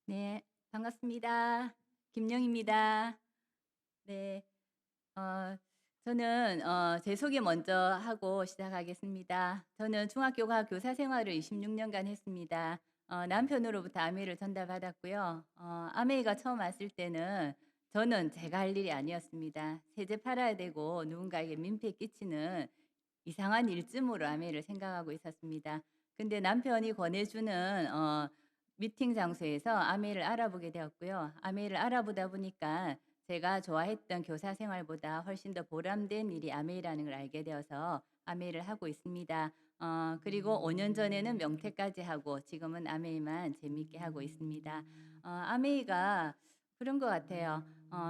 네, 반갑습니다. 김영입니다. 네, 어, 저는 제 소개 먼저 하고 시작하겠습니다. 저는 중학교가 교사 생활을 26년간 했습니다. 남편으로부터 아메를 전달받았고요. 아메가 처음 왔을 때는 저는 제가 할 일이 아니었습니다. 세제 팔아야 되고 누군가에게 민폐 끼치는 이상한 일쯤으로 아메를 생각하고 있었습니다. 근데 남편이 권해주는 미팅 장소에서 아메를 알아보게 되었고요. 아메를 알아보다 보니까 제가 좋아했던 교사 생활보다 훨씬 더 보람된 일이 아메이라는 걸 알게 되어서 아메이를 하고 있습니다. 그리고 5년 전에는 명퇴까지 하고 지금은 아메이만 재미있게 하고 있습니다. 아메이가 그런 것 같아요.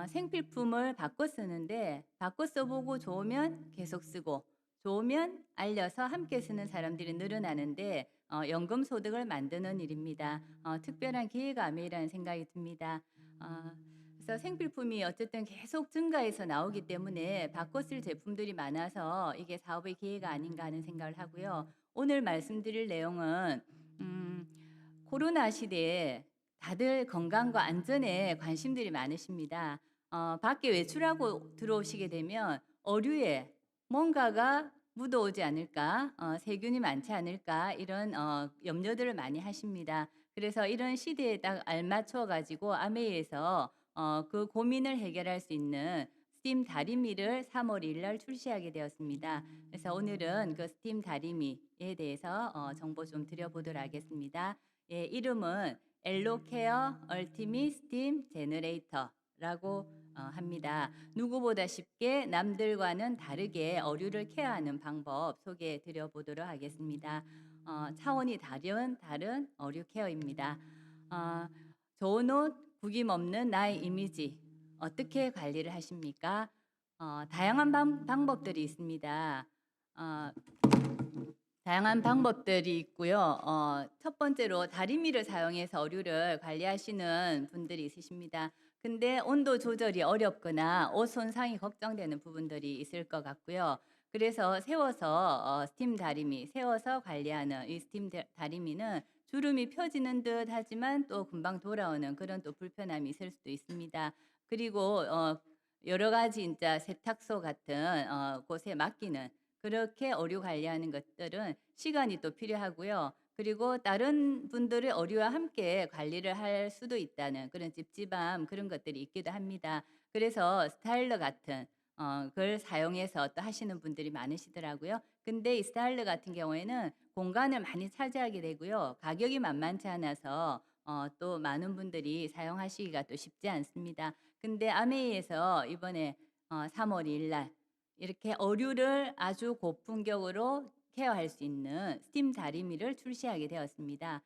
생필품을 바꿔 쓰는데 바꿔 써보고 좋으면 계속 쓰고 좋으면 알려서 함께 쓰는 사람들이 늘어나는데 연금 소득을 만드는 일입니다. 특별한 기회가 아메이라는 생각이 듭니다. 어, 그래서 생필품이 어쨌든 계속 증가해서 나오기 때문에 바꿔 쓸 제품들이 많아서 이게 사업의 기회가 아닌가 하는 생각을 하고요. 오늘 말씀드릴 내용은 음, 코로나 시대에 다들 건강과 안전에 관심들이 많으십니다. 밖에 외출하고 들어오시게 되면 어류에 뭔가가 묻어오지 않을까, 세균이 많지 않을까 이런 염려들을 많이 하십니다. 그래서 이런 시대에 딱 알맞춰 가지고 아메이에서 그 고민을 해결할 수 있는 스팀 다리미를 3월 2일 날 출시하게 되었습니다. 그래서 오늘은 그 스팀 다리미에 대해서 정보 좀 드려보도록 하겠습니다. 예, 이름은 엘로케어 얼티밋 스팀 제너레이터라고 합니다. 누구보다 쉽게 남들과는 다르게 어류를 케어하는 방법 소개해 드려보도록 하겠습니다. 차원이 다른 어류 케어입니다. 어, 좋은 옷, 구김 없는 나의 이미지 어떻게 관리를 하십니까? 다양한 방법들이 있습니다. 어, 다양한 방법들이 있고요. 첫 번째로 다리미를 사용해서 어류를 관리하시는 분들이 있으십니다. 근데 온도 조절이 어렵거나 옷 손상이 걱정되는 부분들이 있을 것 같고요. 그래서 세워서 스팀 다리미, 세워서 관리하는 이 스팀 다리미는 주름이 펴지는 듯 하지만 또 금방 돌아오는 그런 또 불편함이 있을 수도 있습니다. 그리고 여러 가지 진짜 세탁소 같은 곳에 맡기는 그렇게 어류 관리하는 것들은 시간이 또 필요하고요. 그리고 다른 분들의 어류와 함께 관리를 할 수도 있다는 그런 찝찝함 그런 것들이 있기도 합니다. 그래서 스타일러 같은 그걸 사용해서 또 하시는 분들이 많으시더라고요. 근데 이 스타일러 같은 경우에는 공간을 많이 차지하게 되고요. 가격이 만만치 않아서 또 많은 분들이 사용하시기가 또 쉽지 않습니다. 근데 아메이에서 이번에 3월 2일 날 이렇게 어류를 아주 고품격으로 케어할 수 있는 스팀 다리미를 출시하게 되었습니다.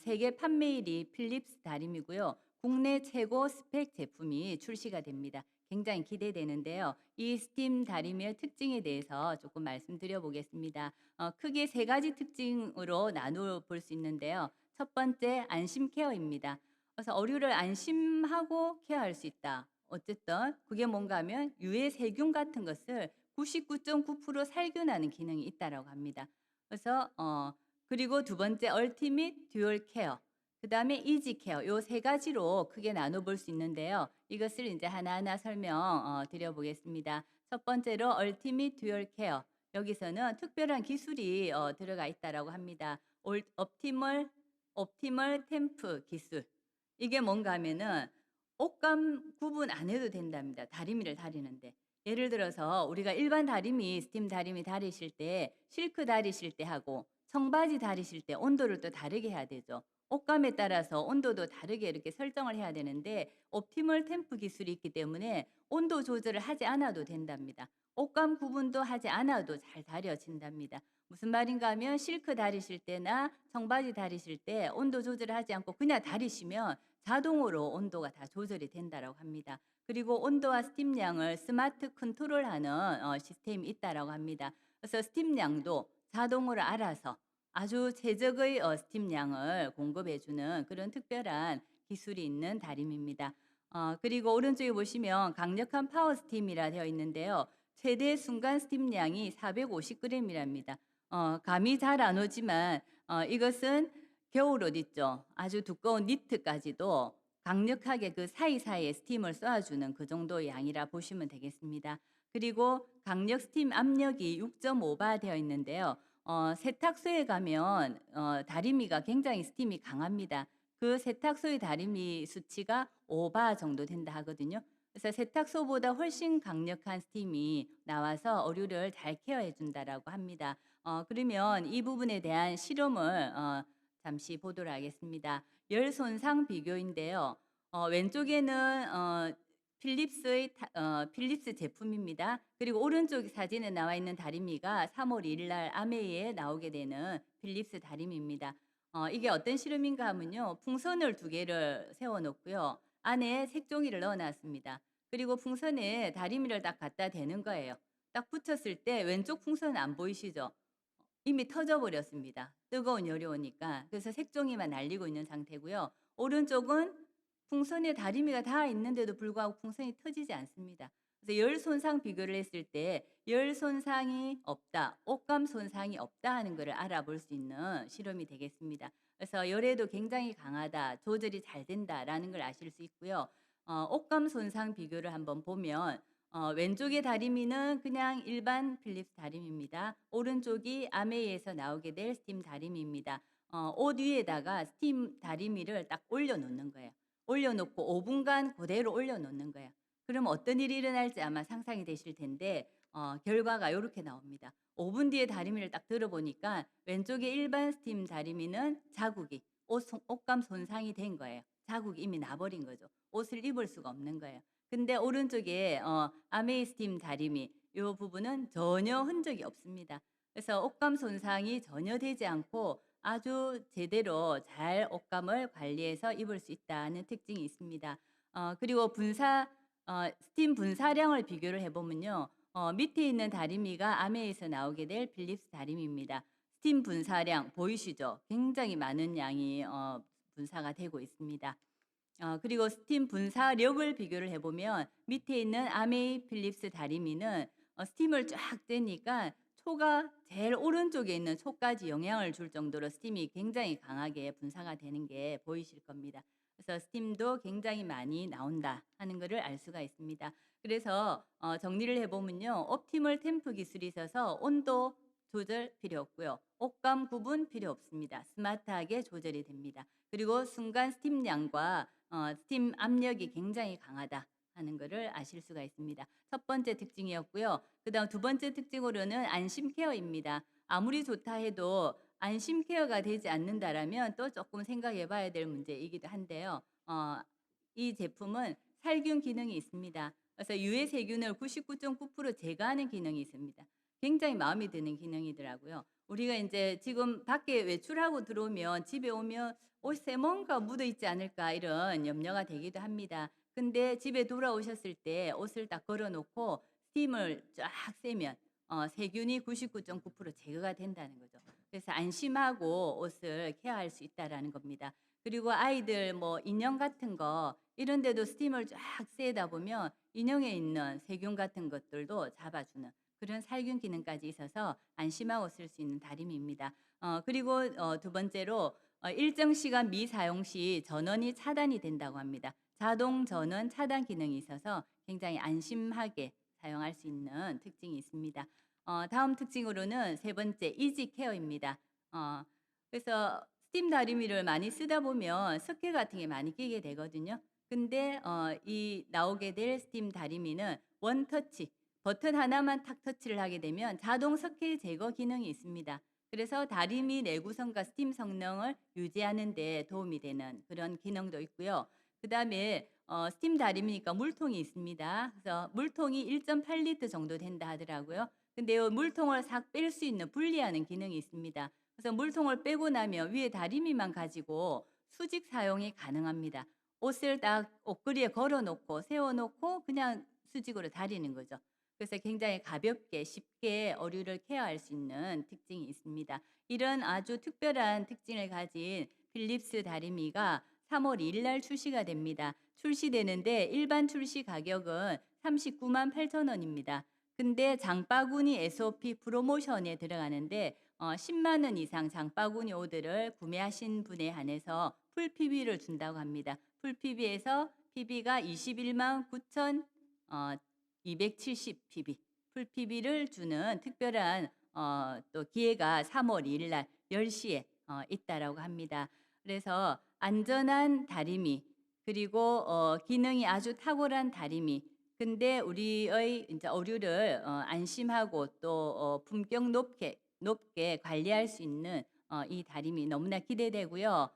세계 판매 1위 필립스 다리미고요. 국내 최고 스펙 제품이 출시가 됩니다. 굉장히 기대되는데요. 이 스팀 다리미의 특징에 대해서 조금 말씀드려 보겠습니다. 크게 세 가지 특징으로 나누어 볼 수 있는데요. 첫 번째 안심 케어입니다. 그래서 어류를 안심하고 케어할 수 있다. 어쨌든 그게 뭔가 하면 유해 세균 같은 것을 99.9% 살균하는 기능이 있다라고 합니다. 그래서 그리고 두 번째 얼티밋 듀얼 케어. 그다음에 이지 케어. 요 세 가지로 크게 나눠 볼 수 있는데요. 이것을 이제 하나하나 설명 드려 보겠습니다. 첫 번째로 얼티밋 듀얼 케어. 여기서는 특별한 기술이 들어가 있다라고 합니다. 옵티멀 템프 기술. 이게 뭔가 하면은 옷감 구분 안 해도 된답니다. 다리미를 다리는데. 예를 들어서 우리가 일반 다리미, 스팀 다리미 다리실 때 실크 다리실 때 하고 청바지 다리실 때 온도를 또 다르게 해야 되죠. 옷감에 따라서 온도도 다르게 이렇게 설정을 해야 되는데 옵티멀 템프 기술이 있기 때문에 온도 조절을 하지 않아도 된답니다. 옷감 구분도 하지 않아도 잘 다려진답니다. 무슨 말인가 하면 실크 다리실 때나 청바지 다리실 때 온도 조절을 하지 않고 그냥 다리시면 자동으로 온도가 다 조절이 된다라고 합니다. 그리고 온도와 스팀량을 스마트 컨트롤하는 시스템이 있다라고 합니다. 그래서 스팀량도 자동으로 알아서 아주 최적의 스팀량을 공급해주는 그런 특별한 기술이 있는 다림입니다. 그리고 오른쪽에 보시면 강력한 파워 스팀이라 되어 있는데요. 최대 순간 스팀량이 450g이랍니다. 감이 잘 안 오지만 이것은 겨울옷 있죠. 아주 두꺼운 니트까지도 강력하게 그 사이사이에 스팀을 쏘아주는 그 정도의 양이라 보시면 되겠습니다. 그리고 강력 스팀 압력이 6.5바 되어 있는데요. 세탁소에 가면 다리미가 굉장히 스팀이 강합니다. 그 세탁소의 다리미 수치가 5바 정도 된다 하거든요. 그래서 세탁소보다 훨씬 강력한 스팀이 나와서 어류를 잘 케어해 준다라고 합니다. 그러면 이 부분에 대한 실험을 잠시 보도록 하겠습니다. 열 손상 비교인데요. 왼쪽에는 필립스 제품입니다. 그리고 오른쪽 사진에 나와 있는 다리미가 3월 2일 날 아메이에 나오게 되는 필립스 다리미입니다. 이게 어떤 실험인가 하면요. 풍선을 두 개를 세워 놓고요. 안에 색종이를 넣어 놨습니다. 그리고 풍선에 다리미를 딱 갖다 대는 거예요. 딱 붙였을 때 왼쪽 풍선은 안 보이시죠? 이미 터져 버렸습니다. 뜨거운 열이 오니까. 그래서 색종이만 날리고 있는 상태고요. 오른쪽은 풍선에 다리미가 닿아 있는데도 불구하고 풍선이 터지지 않습니다. 그래서 열 손상 비교를 했을 때 열 손상이 없다, 옷감 손상이 없다 하는 것을 알아볼 수 있는 실험이 되겠습니다. 그래서 열에도 굉장히 강하다, 조절이 잘 된다라는 걸 아실 수 있고요. 옷감 손상 비교를 한번 보면 왼쪽의 다리미는 그냥 일반 필립스 다리미입니다. 오른쪽이 아메이에서 나오게 될 스팀 다리미입니다. 옷 위에다가 스팀 다리미를 딱 올려놓는 거예요. 올려놓고 5분간 그대로 올려놓는 거예요. 그럼 어떤 일이 일어날지 아마 상상이 되실 텐데 결과가 이렇게 나옵니다. 5분 뒤에 다리미를 딱 들어보니까 왼쪽의 일반 스팀 다리미는 자국이 옷감 손상이 된 거예요. 자국이 이미 나버린 거죠. 옷을 입을 수가 없는 거예요. 근데 오른쪽에 아메이 스팀 다리미 이 부분은 전혀 흔적이 없습니다. 그래서 옷감 손상이 전혀 되지 않고 아주 제대로 잘 옷감을 관리해서 입을 수 있다는 특징이 있습니다. 그리고 스팀 분사량을 비교를 해보면요. 밑에 있는 다리미가 아메에서 나오게 될 필립스 다리미입니다. 스팀 분사량 보이시죠? 굉장히 많은 양이 분사가 되고 있습니다. 그리고 스팀 분사력을 비교를 해보면 밑에 있는 아메이 필립스 다리미는 스팀을 쫙 쬐니까 초가 제일 오른쪽에 있는 초까지 영향을 줄 정도로 스팀이 굉장히 강하게 분사가 되는 게 보이실 겁니다. 그래서 스팀도 굉장히 많이 나온다 하는 것을 알 수가 있습니다. 그래서 정리를 해보면요. 옵티멀 템프 기술이 있어서 온도 조절 필요 없고요. 옷감 구분 필요 없습니다. 스마트하게 조절이 됩니다. 그리고 순간 스팀량과 스팀 압력이 굉장히 강하다 하는 것을 아실 수가 있습니다. 첫 번째 특징이었고요. 그다음 두 번째 특징으로는 안심 케어입니다. 아무리 좋다 해도 안심 케어가 되지 않는다라면 또 조금 생각해 봐야 될 문제이기도 한데요. 이 제품은 살균 기능이 있습니다. 그래서 유해 세균을 99.9% 제거하는 기능이 있습니다. 굉장히 마음에 드는 기능이더라고요. 우리가 이제 지금 밖에 외출하고 들어오면 집에 오면 옷에 뭔가 묻어 있지 않을까 이런 염려가 되기도 합니다. 근데 집에 돌아오셨을 때 옷을 딱 걸어 놓고 스팀을 쫙 쐬면 세균이 99.9% 제거가 된다는 거죠. 그래서 안심하고 옷을 케어할 수 있다라는 겁니다. 그리고 아이들 뭐 인형 같은 거 이런 데도 스팀을 쫙 쐬다 보면 인형에 있는 세균 같은 것들도 잡아주는 그런 살균 기능까지 있어서 안심하고 쓸 수 있는 다리미입니다. 그리고 두 번째로 일정 시간 미사용 시 전원이 차단이 된다고 합니다. 자동 전원 차단 기능이 있어서 굉장히 안심하게 사용할 수 있는 특징이 있습니다. 다음 특징으로는 세 번째 이지 케어입니다. 그래서 스팀 다리미를 많이 쓰다 보면 석회 같은 게 많이 끼게 되거든요. 근데 이 나오게 될 스팀 다리미는 원 터치 버튼 하나만 탁 터치를 하게 되면 자동 석회 제거 기능이 있습니다. 그래서 다리미 내구성과 스팀 성능을 유지하는 데 도움이 되는 그런 기능도 있고요. 그다음에 스팀 다리미니까 물통이 있습니다. 그래서 물통이 1.8리터 정도 된다 하더라고요. 근데 이 물통을 싹 뺄 수 있는 분리하는 기능이 있습니다. 그래서 물통을 빼고 나면 위에 다리미만 가지고 수직 사용이 가능합니다. 옷을 딱 옷걸이에 걸어 놓고 세워 놓고 그냥 수직으로 다리는 거죠. 그래서 굉장히 가볍게 쉽게 어류를 케어할 수 있는 특징이 있습니다. 이런 아주 특별한 특징을 가진 필립스 다리미가 3월 2일 날 출시가 됩니다. 출시되는데 일반 출시 가격은 39만 8천 원입니다. 근데 장바구니 SOP 프로모션에 들어가는데 10만 원 이상 장바구니 오드를 구매하신 분에 한해서 풀 PB를 준다고 합니다. 풀 PB에서 PB가 21만 9천 270 PB, 풀 PB를 주는 특별한 또 기회가 3월 2일 날 10시에 있다라고 합니다. 그래서 안전한 다리미, 그리고 기능이 아주 탁월한 다리미, 근데 우리의 이제 어류를 안심하고 또 품격 높게 관리할 수 있는 이 다림이 너무나 기대되고요.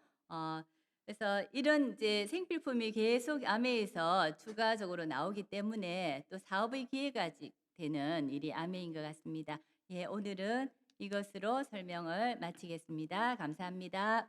그래서 이런 이제 생필품이 계속 아메에서 추가적으로 나오기 때문에 또 사업의 기회가 되는 일이 아메인 것 같습니다. 예, 오늘은 이것으로 설명을 마치겠습니다. 감사합니다.